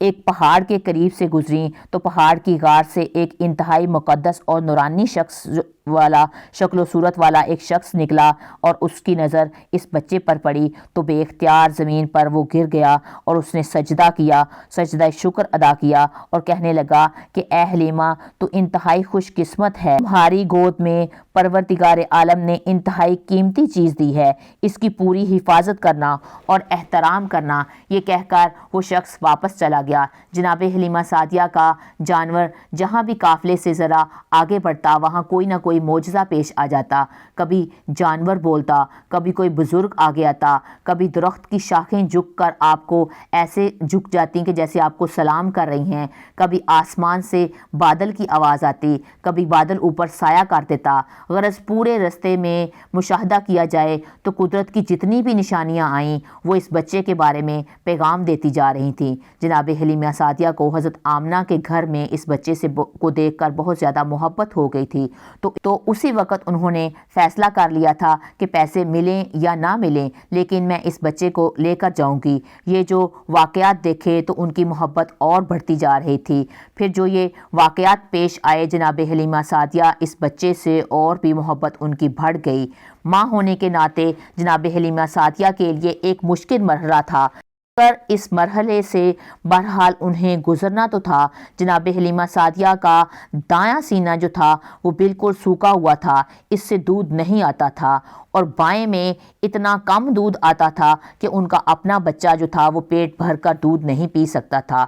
ایک پہاڑ کے قریب سے گزریں تو پہاڑ کی غار سے ایک انتہائی مقدس اور نورانی شکل و صورت والا ایک شخص نکلا اور اس کی نظر اس بچے پر پڑی تو بے اختیار زمین پر وہ گر گیا اور اس نے سجدہ کیا، سجدہ شکر ادا کیا اور کہنے لگا کہ اے حلیمہ تو انتہائی خوش قسمت ہے، تمہاری گود میں پروردگار عالم نے انتہائی قیمتی چیز دی ہے، اس کی پوری حفاظت کرنا اور احترام کرنا۔ یہ کہہ کر وہ شخص واپس چلا گیا۔ جناب حلیمہ سعدیہ کا جانور جہاں بھی قافلے سے ذرا آگے بڑھتا وہاں کوئی نہ کوئی معجزہ پیش آ جاتا، کبھی جانور بولتا، کبھی کوئی بزرگ آگے آتا، کبھی درخت کی شاخیں جھک کر آپ کو ایسے جھک جاتی کہ جیسے آپ کو سلام کر رہی ہیں، کبھی آسمان سے بادل کی آواز آتی، کبھی بادل اوپر سایہ کر دیتا۔ غرض پورے رستے میں مشاہدہ کیا جائے تو قدرت کی جتنی بھی نشانیاں آئیں وہ اس بچے کے بارے میں پیغام دیتی جا رہی تھیں۔ جناب حلیمہ سعدیہ کو حضرت آمنہ کے گھر میں اس بچے کو دیکھ کر بہت زیادہ محبت ہو گئی تھی، تو اسی وقت انہوں نے فیصلہ کر لیا تھا کہ پیسے ملیں یا نہ ملیں لیکن میں اس بچے کو لے کر جاؤں گی۔ یہ جو واقعات دیکھے تو ان کی محبت اور بڑھتی جا رہی تھی۔ پھر جو یہ واقعات پیش آئے جناب حلیمہ سعدیہ اس بچے سے اور بھی محبت ان کی بڑھ گئی۔ ماں ہونے کے ناطے جناب حلیمہ سعدیہ کے لیے ایک مشکل مرحلہ تھا، پر اس مرحلے سے بہرحال انہیں گزرنا تو تھا۔ جناب حلیمہ سعدیہ کا دایاں سینہ جو تھا وہ بالکل سوکھا ہوا تھا، اس سے دودھ نہیں آتا تھا، اور بائیں میں اتنا کم دودھ آتا تھا کہ ان کا اپنا بچہ جو تھا وہ پیٹ بھر کر دودھ نہیں پی سکتا تھا۔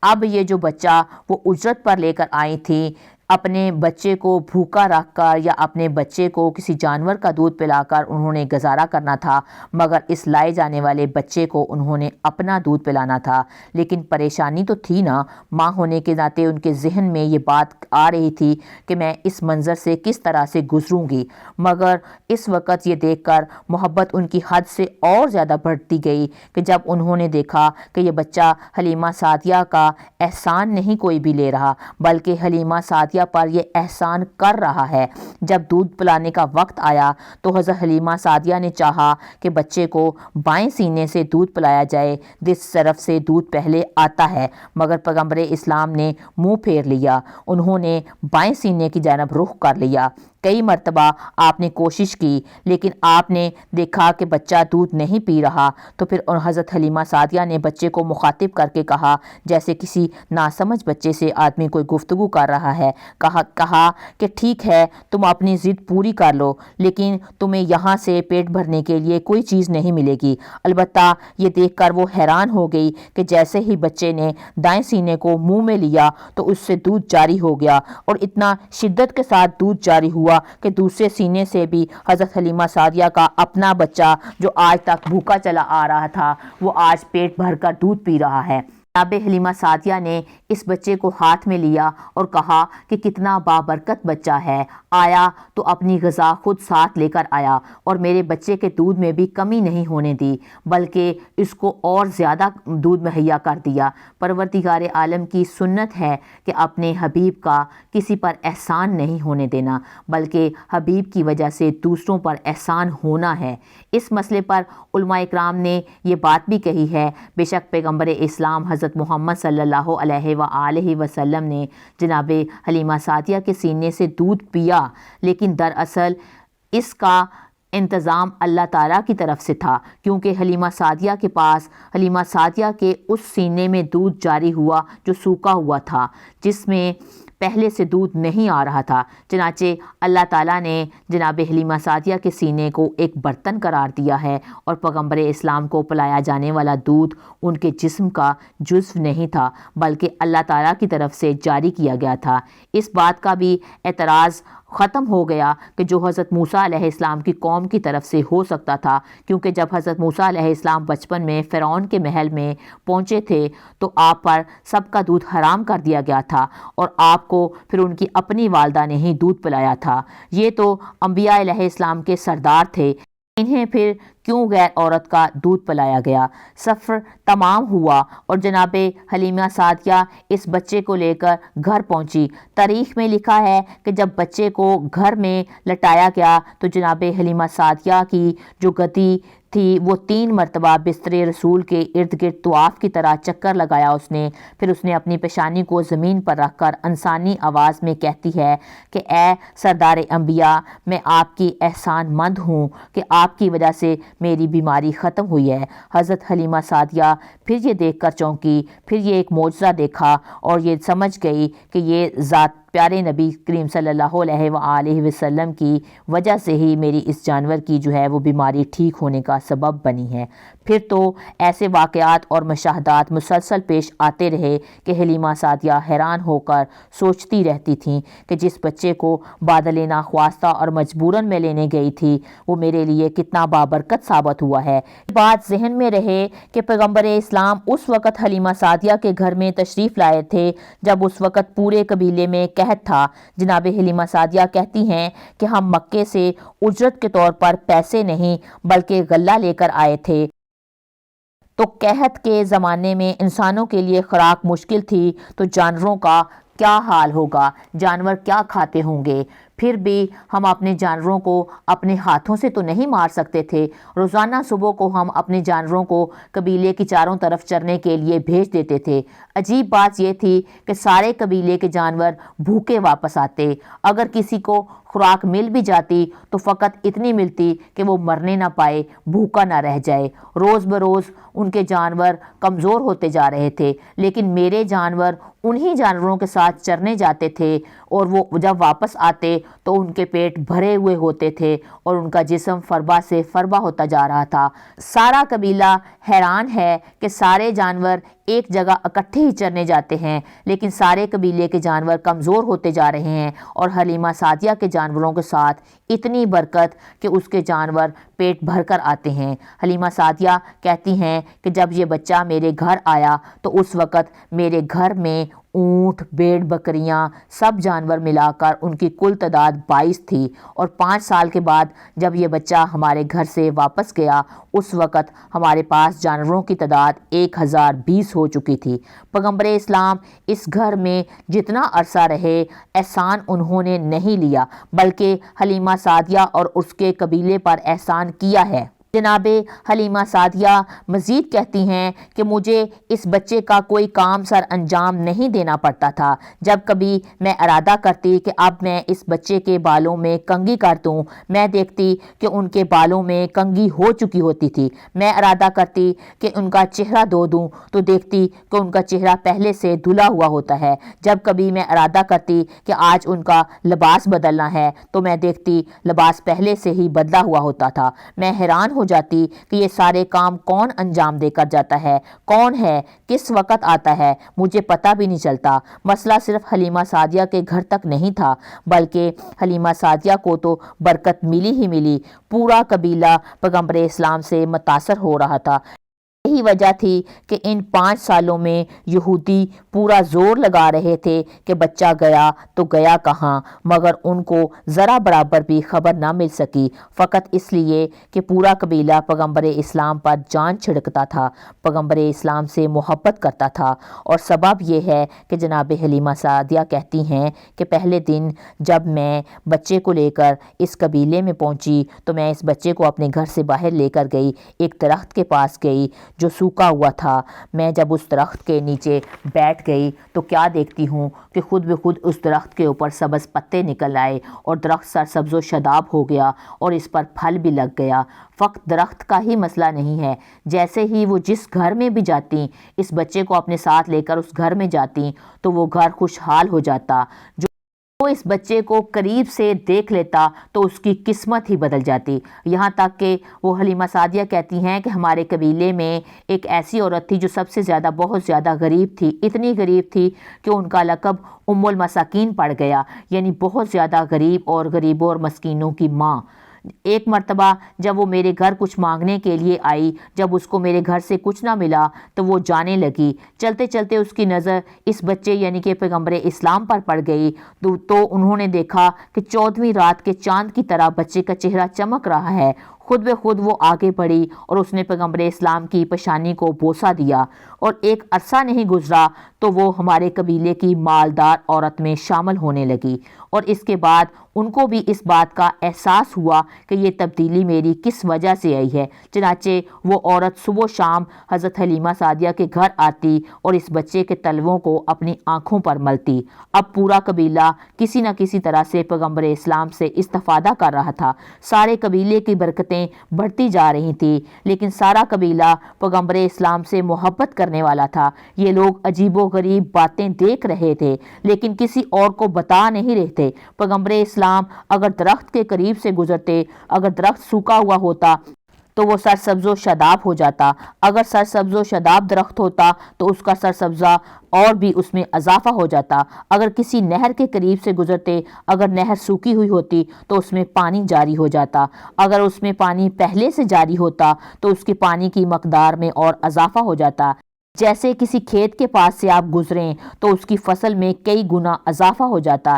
اب یہ جو بچہ وہ اجرت پر لے کر آئی تھی، اپنے بچے کو بھوکا رکھ کر یا اپنے بچے کو کسی جانور کا دودھ پلا کر انہوں نے گزارا کرنا تھا، مگر اس لائے جانے والے بچے کو انہوں نے اپنا دودھ پلانا تھا۔ لیکن پریشانی تو تھی نا، ماں ہونے کے ناطے ان کے ذہن میں یہ بات آ رہی تھی کہ میں اس منظر سے کس طرح سے گزروں گی، مگر اس وقت یہ دیکھ کر محبت ان کی حد سے اور زیادہ بڑھتی گئی کہ جب انہوں نے دیکھا کہ یہ بچہ حلیمہ سعدیہ کا احسان نہیں کوئی بھی لے رہا بلکہ حلیمہ سعدیہ پر یہ احسان کر رہا ہے۔ جب دودھ پلانے کا وقت آیا تو حضرت حلیمہ سعدیہ نے چاہا کہ بچے کو بائیں سینے سے دودھ پلایا جائے، جس طرف سے دودھ پہلے آتا ہے، مگر پیغمبر اسلام نے منہ پھیر لیا، انہوں نے بائیں سینے کی جانب رخ کر لیا۔ کئی مرتبہ آپ نے کوشش کی لیکن آپ نے دیکھا کہ بچہ دودھ نہیں پی رہا، تو پھر حضرت حلیمہ سعدیہ نے بچے کو مخاطب کر کے کہا جیسے کسی ناسمجھ بچے سے آدمی کوئی گفتگو کر رہا ہے، کہا کہ ٹھیک ہے تم اپنی ضد پوری کر لو لیکن تمہیں یہاں سے پیٹ بھرنے کے لیے کوئی چیز نہیں ملے گی۔ البتہ یہ دیکھ کر وہ حیران ہو گئی کہ جیسے ہی بچے نے دائیں سینے کو منہ میں لیا تو اس سے دودھ جاری ہو گیا، اور اتنا شدت کے ساتھ دودھ جاری ہوا کہ دوسرے سینے سے بھی حضرت حلیمہ سعدیہ کا اپنا بچہ جو آج تک بھوکا چلا آ رہا تھا وہ آج پیٹ بھر کر دودھ پی رہا ہے۔ جناب حلیمہ سعدیہ نے اس بچے کو ہاتھ میں لیا اور کہا کہ کتنا بابرکت بچہ ہے، آیا تو اپنی غذا خود ساتھ لے کر آیا اور میرے بچے کے دودھ میں بھی کمی نہیں ہونے دی بلکہ اس کو اور زیادہ دودھ مہیا کر دیا۔ پروردگار عالم کی سنت ہے کہ اپنے حبیب کا کسی پر احسان نہیں ہونے دینا بلکہ حبیب کی وجہ سے دوسروں پر احسان ہونا ہے۔ اس مسئلے پر علماء اکرام نے یہ بات بھی کہی ہے، بے شک پیغمبر اسلام حضرت محمد صلی اللہ علیہ وآلہ وسلم نے جناب حلیمہ سعدیہ کے سینے سے دودھ پیا، لیکن دراصل اس کا انتظام اللہ تعالیٰ کی طرف سے تھا، کیونکہ حلیمہ سعدیہ کے پاس حلیمہ سعدیہ کے اس سینے میں دودھ جاری ہوا جو سوکھا ہوا تھا، جس میں پہلے سے دودھ نہیں آ رہا تھا۔ چنانچہ اللہ تعالیٰ نے جناب حلیمہ سعدیہ کے سینے کو ایک برتن قرار دیا ہے اور پیغمبر اسلام کو پلایا جانے والا دودھ ان کے جسم کا جزو نہیں تھا بلکہ اللہ تعالیٰ کی طرف سے جاری کیا گیا تھا۔ اس بات کا بھی اعتراض ختم ہو گیا کہ جو حضرت موسیٰ علیہ السلام کی قوم کی طرف سے ہو سکتا تھا، کیونکہ جب حضرت موسیٰ علیہ السلام بچپن میں فرعون کے محل میں پہنچے تھے تو آپ پر سب کا دودھ حرام کر دیا گیا تھا اور آپ کو پھر ان کی اپنی والدہ نے ہی دودھ پلایا تھا۔ یہ تو انبیاء علیہ السلام کے سردار تھے، انہیں پھر کیوں غیر عورت کا دودھ پلایا گیا؟ سفر تمام ہوا اور جناب حلیمہ سعدیہ اس بچے کو لے کر گھر پہنچی۔ تاریخ میں لکھا ہے کہ جب بچے کو گھر میں لٹایا گیا تو جناب حلیمہ سعدیہ کی جو گدی تھی وہ 3 مرتبہ بستر رسول کے ارد گرد طواف کی طرح چکر لگایا اس نے۔ پھر اس نے اپنی پیشانی کو زمین پر رکھ کر انسانی آواز میں کہتی ہے کہ اے سردار انبیاء، میں آپ کی احسان مند ہوں کہ آپ کی وجہ سے میری بیماری ختم ہوئی ہے۔ حضرت حلیمہ سعدیہ پھر یہ دیکھ کر چونکی، پھر یہ ایک معجزہ دیکھا اور یہ سمجھ گئی کہ یہ ذات پیارے نبی کریم صلی اللہ علیہ وآلہ وسلم کی وجہ سے ہی میری اس جانور کی جو ہے وہ بیماری ٹھیک ہونے کا سبب بنی ہے۔ پھر تو ایسے واقعات اور مشاہدات مسلسل پیش آتے رہے کہ حلیمہ سعدیہ حیران ہو کر سوچتی رہتی تھیں کہ جس بچے کو بادل ناخواستہ اور مجبوراً میں لینے گئی تھی وہ میرے لیے کتنا بابرکت ثابت ہوا ہے۔ بات ذہن میں رہے کہ پیغمبر اسلام اس وقت حلیمہ سعدیہ کے گھر میں تشریف لائے تھے جب اس وقت پورے قبیلے میں قحط تھا۔ جناب حلیمہ سعدیہ کہتی ہیں کہ ہم مکے سے اجرت کے طور پر پیسے نہیں بلکہ غلہ لے کر آئے تھے، تو قحط کے زمانے میں انسانوں کے لیے خوراک مشکل تھی تو جانوروں کا کیا حال ہوگا، جانور کیا کھاتے ہوں گے۔ پھر بھی ہم اپنے جانوروں کو اپنے ہاتھوں سے تو نہیں مار سکتے تھے۔ روزانہ صبح کو ہم اپنے جانوروں کو قبیلے کی چاروں طرف چرنے کے لیے بھیج دیتے تھے۔ عجیب بات یہ تھی کہ سارے قبیلے کے جانور بھوکے واپس آتے۔ اگر کسی کو خوراک مل بھی جاتی تو فقط اتنی ملتی کہ وہ مرنے نہ پائے، بھوکا نہ رہ جائے۔ روز بروز ان کے جانور کمزور ہوتے جا رہے تھے، لیکن میرے جانور انہی جانوروں کے ساتھ چرنے جاتے تھے اور وہ جب واپس آتے تو ان کے پیٹ بھرے ہوئے ہوتے تھے اور ان کا جسم فربا سے فربا ہوتا جا رہا تھا۔ سارا قبیلہ حیران ہے کہ سارے جانور ایک جگہ اکٹھے ہی چرنے جاتے ہیں، لیکن سارے قبیلے کے جانور کمزور ہوتے جا رہے ہیں اور حلیمہ سعدیہ کے جانوروں کے ساتھ اتنی برکت کہ اس کے جانور پیٹ بھر کر آتے ہیں۔ حلیمہ سعدیہ کہتی ہیں کہ جب یہ بچہ میرے گھر آیا تو اس وقت میرے گھر میں اونٹ، بھیڑ، بکریاں، سب جانور ملا کر ان کی کل تعداد 22 تھی، اور 5 سال کے بعد جب یہ بچہ ہمارے گھر سے واپس گیا اس وقت ہمارے پاس جانوروں کی تعداد 1020 ہو چکی تھی۔ پیغمبر اسلام اس گھر میں جتنا عرصہ رہے احسان انہوں نے نہیں لیا بلکہ حلیمہ سعدیہ اور اس کے قبیلے پر احسان کیا ہے۔ جناب حلیمہ سعدیہ مزید کہتی ہیں کہ مجھے اس بچے کا کوئی کام سر انجام نہیں دینا پڑتا تھا۔ جب کبھی میں ارادہ کرتی کہ اب میں اس بچے کے بالوں میں کنگھی کر دوں، میں دیکھتی کہ ان کے بالوں میں کنگھی ہو چکی ہوتی تھی۔ میں ارادہ کرتی کہ ان کا چہرہ دھو دوں تو دیکھتی کہ ان کا چہرہ پہلے سے دھلا ہوا ہوتا ہے۔ جب کبھی میں ارادہ کرتی کہ آج ان کا لباس بدلنا ہے تو میں دیکھتی لباس پہلے سے ہی بدلا ہوا ہوتا تھا۔ میں حیران ہو جاتی کہ یہ سارے کام کون انجام دے کر جاتا ہے، کون ہے، کس وقت آتا ہے، مجھے پتہ بھی نہیں چلتا۔ مسئلہ صرف حلیمہ سعدیہ کے گھر تک نہیں تھا بلکہ حلیمہ سعدیہ کو تو برکت ملی ہی ملی، پورا قبیلہ پیغمبر اسلام سے متاثر ہو رہا تھا۔ یہی وجہ تھی کہ ان 5 سالوں میں یہودی پورا زور لگا رہے تھے کہ بچہ گیا تو گیا کہاں، مگر ان کو ذرا برابر بھی خبر نہ مل سکی، فقط اس لیے کہ پورا قبیلہ پیغمبر اسلام پر جان چھڑکتا تھا، پیغمبر اسلام سے محبت کرتا تھا۔ اور سبب یہ ہے کہ جناب حلیمہ سعدیہ کہتی ہیں کہ پہلے دن جب میں بچے کو لے کر اس قبیلے میں پہنچی تو میں اس بچے کو اپنے گھر سے باہر لے کر گئی، ایک درخت کے پاس گئی جو سوکھا ہوا تھا۔ میں جب اس درخت کے نیچے بیٹھ گئی تو کیا دیکھتی ہوں کہ خود بخود اس درخت کے اوپر سبز پتے نکل آئے اور درخت سرسبز و شاداب ہو گیا اور اس پر پھل بھی لگ گیا۔ فقط درخت کا ہی مسئلہ نہیں ہے، جیسے ہی وہ جس گھر میں بھی جاتی، اس بچے کو اپنے ساتھ لے کر اس گھر میں جاتی تو وہ گھر خوشحال ہو جاتا۔ جو اس بچے کو قریب سے دیکھ لیتا تو اس کی قسمت ہی بدل جاتی۔ یہاں تک کہ وہ حلیمہ سعدیہ کہتی ہیں کہ ہمارے قبیلے میں ایک ایسی عورت تھی جو سب سے زیادہ بہت زیادہ غریب تھی، اتنی غریب تھی کہ ان کا لقب ام المساکین پڑ گیا، یعنی بہت زیادہ غریب اور غریبوں اور مسکینوں کی ماں۔ ایک مرتبہ جب وہ میرے گھر کچھ مانگنے کے لیے آئی، جب اس کو میرے گھر سے کچھ نہ ملا تو وہ جانے لگی۔ چلتے چلتے اس کی نظر اس بچے یعنی کہ پیغمبر اسلام پر پڑ گئی تو انہوں نے دیکھا کہ 14ویں رات کے چاند کی طرح بچے کا چہرہ چمک رہا ہے، خود بخود وہ آگے بڑھی اور اس نے پیغمبر اسلام کی پیشانی کو بوسہ دیا، اور ایک عرصہ نہیں گزرا تو وہ ہمارے قبیلے کی مالدار عورت میں شامل ہونے لگی، اور اس کے بعد ان کو بھی اس بات کا احساس ہوا کہ یہ تبدیلی میری کس وجہ سے آئی ہے۔ چنانچہ وہ عورت صبح و شام حضرت حلیمہ سعدیہ کے گھر آتی اور اس بچے کے تلووں کو اپنی آنکھوں پر ملتی۔ اب پورا قبیلہ کسی نہ کسی طرح سے پیغمبر اسلام سے استفادہ کر رہا تھا، سارے قبیلے کی برکتیں بڑھتی جا رہی تھیں، لیکن سارا قبیلہ پیغمبر اسلام سے محبت کرنے والا تھا۔ یہ لوگ عجیب و غریب باتیں دیکھ رہے تھے لیکن کسی اور کو بتا نہیں رہے تھے۔ پیغمبر اسلام اگر درخت کے قریب سے گزرتے، اگر درخت سوکھا ہوا ہوتا تو وہ سرسبز و شاداب ہو جاتا، اگر سرسبز و شاداب درخت ہوتا تو اس کا سرسبزہ اور بھی اس میں اضافہ ہو جاتا، اگر کسی نہر کے قریب سے گزرتے، اگر نہر سوکھی ہوئی ہوتی تو اس میں پانی جاری ہو جاتا، اگر اس میں پانی پہلے سے جاری ہوتا تو اس کے پانی کی مقدار میں اور اضافہ ہو جاتا۔ جیسے کسی کھیت کے پاس سے آپ گزریں تو اس کی فصل میں کئی گنا اضافہ ہو جاتا۔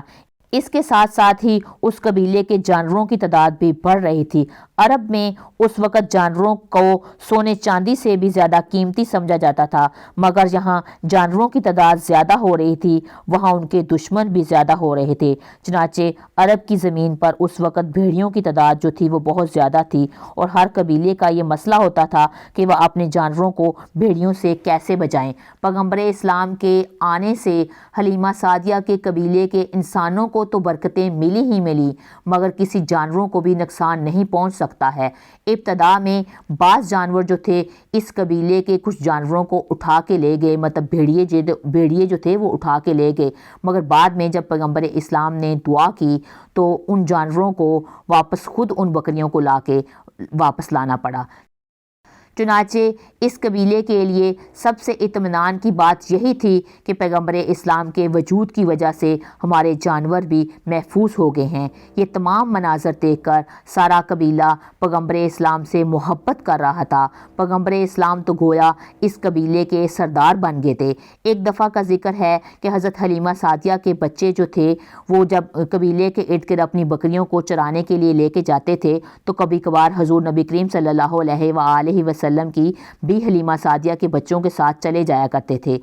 اس کے ساتھ ساتھ ہی اس قبیلے کے جانوروں کی تعداد بھی بڑھ رہی تھی۔ عرب میں اس وقت جانوروں کو سونے چاندی سے بھی زیادہ قیمتی سمجھا جاتا تھا، مگر جہاں جانوروں کی تعداد زیادہ ہو رہی تھی وہاں ان کے دشمن بھی زیادہ ہو رہے تھے۔ چنانچہ عرب کی زمین پر اس وقت بھیڑیوں کی تعداد جو تھی وہ بہت زیادہ تھی، اور ہر قبیلے کا یہ مسئلہ ہوتا تھا کہ وہ اپنے جانوروں کو بھیڑیوں سے کیسے بچائیں۔ پیغمبر اسلام کے آنے سے حلیمہ سعدیہ کے قبیلے کے انسانوں کو تو برکتیں ملی ہی ملی، مگر کسی جانوروں کو بھی نقصان نہیں پہنچ سکتا ہے۔ ابتدا میں بعض جانور جو تھے اس قبیلے کے کچھ جانوروں کو اٹھا کے لے گئے، مطلب بھیڑیے جو تھے وہ اٹھا کے لے گئے، مگر بعد میں جب پیغمبر اسلام نے دعا کی تو ان جانوروں کو واپس خود ان بکریوں کو لا کے واپس لانا پڑا۔ چنانچہ اس قبیلے کے لیے سب سے اطمینان کی بات یہی تھی کہ پیغمبر اسلام کے وجود کی وجہ سے ہمارے جانور بھی محفوظ ہو گئے ہیں۔ یہ تمام مناظر دیکھ کر سارا قبیلہ پیغمبر اسلام سے محبت کر رہا تھا۔ پیغمبر اسلام تو گویا اس قبیلے کے سردار بن گئے تھے۔ ایک دفعہ کا ذکر ہے کہ حضرت حلیمہ سعدیہ کے بچے جو تھے وہ جب قبیلے کے ارد گرد اپنی بکریوں کو چرانے کے لیے لے کے جاتے تھے تو کبھی کبھار حضور نبی کریم صلی اللہ علیہ وآلہ وسلم کی بھی حلیمہ سعدیہ کے بچوں کے ساتھ چلے جایا کرتے تھے،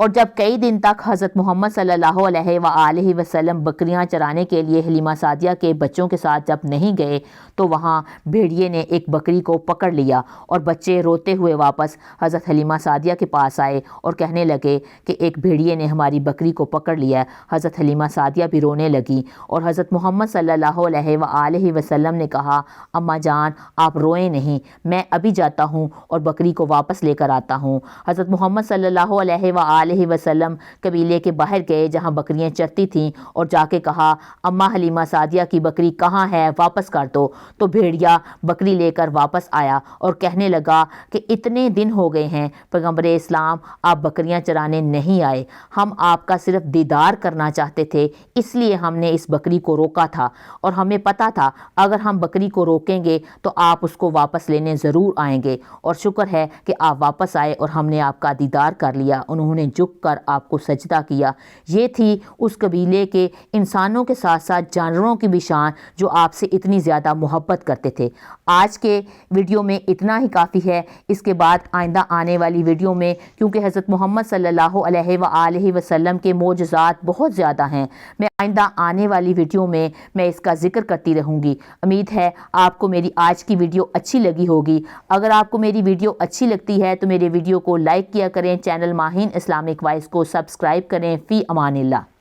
اور جب کئی دن تک حضرت محمد صلی اللہ علیہ وآلہ وسلم بکریاں چرانے کے لیے حلیمہ سعدیہ کے بچوں کے ساتھ جب نہیں گئے تو وہاں بھیڑیے نے ایک بکری کو پکڑ لیا، اور بچے روتے ہوئے واپس حضرت حلیمہ سعدیہ کے پاس آئے اور کہنے لگے کہ ایک بھیڑیے نے ہماری بکری کو پکڑ لیا ہے۔ حضرت حلیمہ سعدیہ بھی رونے لگی، اور حضرت محمد صلی اللہ علیہ وآلہ وسلم نے کہا اماں جان آپ روئیں نہیں، میں ابھی جاتا ہوں اور بکری کو واپس لے کر آتا ہوں۔ حضرت محمد صلی اللہ علیہ وآلہ وسلم قبیلے کے باہر گئے جہاں بکریاں چرتی تھیں اور جا کے کہا اماں حلیمہ سعدیہ کی بکری کہاں ہے، واپس کر دو۔ تو بھیڑیا بکری لے کر واپس آیا اور کہنے لگا کہ اتنے دن ہو گئے ہیں پیغمبر اسلام آپ بکریاں چرانے نہیں آئے، ہم آپ کا صرف دیدار کرنا چاہتے تھے، اس لیے ہم نے اس بکری کو روکا تھا، اور ہمیں پتا تھا اگر ہم بکری کو روکیں گے تو آپ اس کو واپس لینے ضرور آئیں گے، اور شکر ہے کہ آپ واپس آئے اور ہم نے آپ کا دیدار کر لیا۔ انہوں نے جھک کر آپ کو سجدہ کیا۔ یہ تھی اس قبیلے کے انسانوں کے ساتھ ساتھ جانوروں کی بھی شان جو آپ سے اتنی زیادہ محبت کرتے تھے۔ آج کے ویڈیو میں اتنا ہی کافی ہے، اس کے بعد آئندہ آنے والی ویڈیو میں کیونکہ حضرت محمد صلی اللہ علیہ وآلہ وسلم کے معجزات بہت زیادہ ہیں، میں آئندہ آنے والی ویڈیو میں اس کا ذکر کرتی رہوں گی۔ امید ہے آپ کو میری آج کی ویڈیو اچھی لگی ہوگی۔ اگر آپ کو میری ویڈیو اچھی لگتی ہے تو میرے ویڈیو کو لائک کیا کریں، چینل ماہین اسلامک وائس کو سبسکرائب کریں۔ فی امان اللہ۔